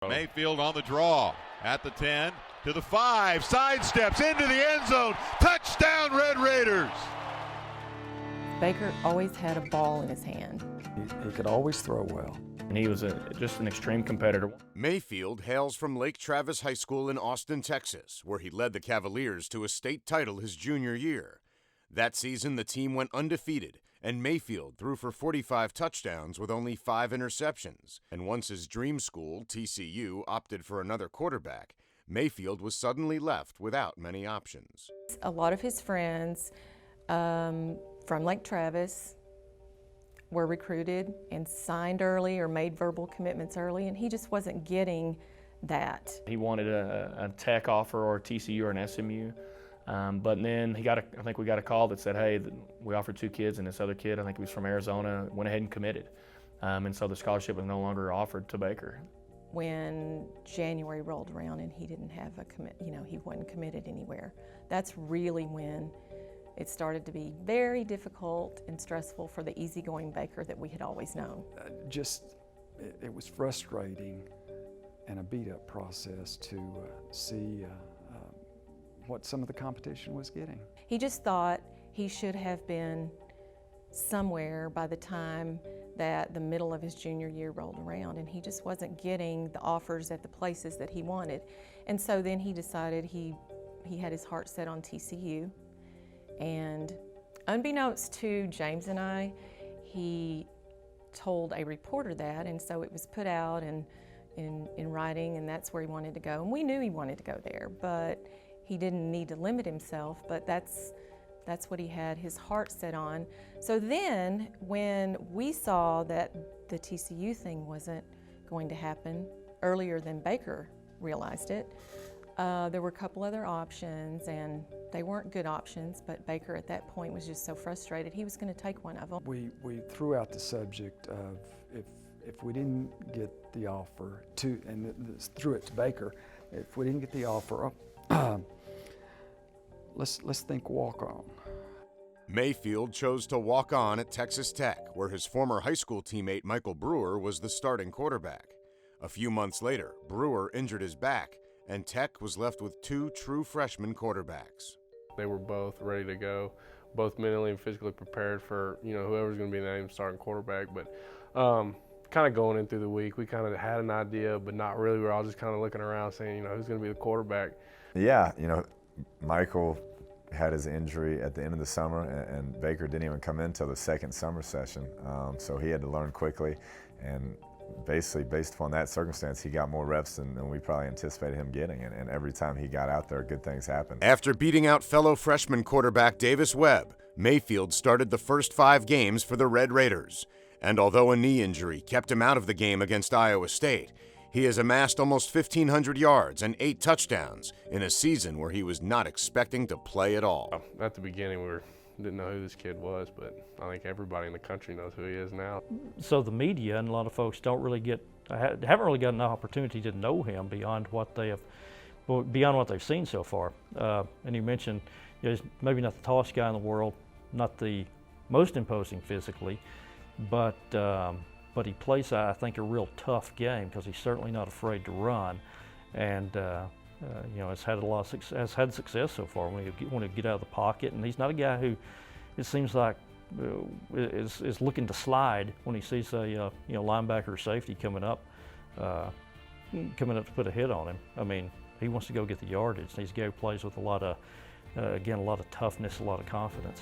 Mayfield on the draw at the 10 to the 5, sidesteps into the end zone. Touchdown, Red Raiders. Baker always had a ball in his hand. He could always throw well. And he was just an extreme competitor. Mayfield hails from Lake Travis High School in Austin, Texas, where he led the Cavaliers to a state title his junior year. That season, the team went undefeated, and Mayfield threw for 45 touchdowns with only 5 interceptions. And once his dream school, TCU, opted for another quarterback, Mayfield was suddenly left without many options. A lot of his friends from Lake Travis were recruited and signed early or made verbal commitments early, and he just wasn't getting that. He wanted a tech offer or a TCU or an SMU. But then I think we got a call that said, hey, we offered 2 kids, and this other kid, I think he was from Arizona, went ahead and committed. And so the scholarship was no longer offered to Baker. When January rolled around and he didn't have a commit, he wasn't committed anywhere, that's really when it started to be very difficult and stressful for the easygoing Baker that we had always known. It was frustrating and a beat-up process to see what some of the competition was getting. He just thought he should have been somewhere by the time that the middle of his junior year rolled around, and he just wasn't getting the offers at the places that he wanted. And so then he decided he had his heart set on TCU, and unbeknownst to James and I, he told a reporter that, and so it was put out in writing, and that's where he wanted to go. And we knew he wanted to go there, but he didn't need to limit himself, but that's what he had his heart set on. So then when we saw that the TCU thing wasn't going to happen earlier than Baker realized it, there were a couple other options, and they weren't good options, but Baker at that point was just so frustrated he was going to take one of them. We threw out the subject of if we didn't get the offer threw it to Baker, if we didn't get the offer, let's think walk on. Mayfield chose to walk on at Texas Tech, where his former high school teammate Michael Brewer was the starting quarterback. A few months later, Brewer injured his back, and Tech was left with 2 true freshman quarterbacks. They were both ready to go, both mentally and physically prepared for whoever's going to be the name starting quarterback. But kind of going in through the week, we kind of had an idea, but not really. We were all just kind of looking around saying, who's going to be the quarterback. Yeah, Michael had his injury at the end of the summer, and Baker didn't even come in until the second summer session. So he had to learn quickly, and basically based upon that circumstance, he got more reps than we probably anticipated him getting, and every time he got out there, good things happened. After beating out fellow freshman quarterback Davis Webb, Mayfield started the first 5 games for the Red Raiders. And although a knee injury kept him out of the game against Iowa State, he has amassed almost 1,500 yards and 8 touchdowns in a season where he was not expecting to play at all. At the beginning, we didn't know who this kid was, but I think everybody in the country knows who he is now. So the media and a lot of folks haven't really got an opportunity to know him beyond what they've seen so far. And you mentioned, he's maybe not the tallest guy in the world, not the most imposing physically, but he plays, I think, a real tough game because he's certainly not afraid to run, and has had success so far when he get out of the pocket. And he's not a guy who, it seems like, is looking to slide when he sees a linebacker or safety coming up to put a hit on him. I mean, he wants to go get the yardage. He's a guy who plays with a lot of toughness, a lot of confidence.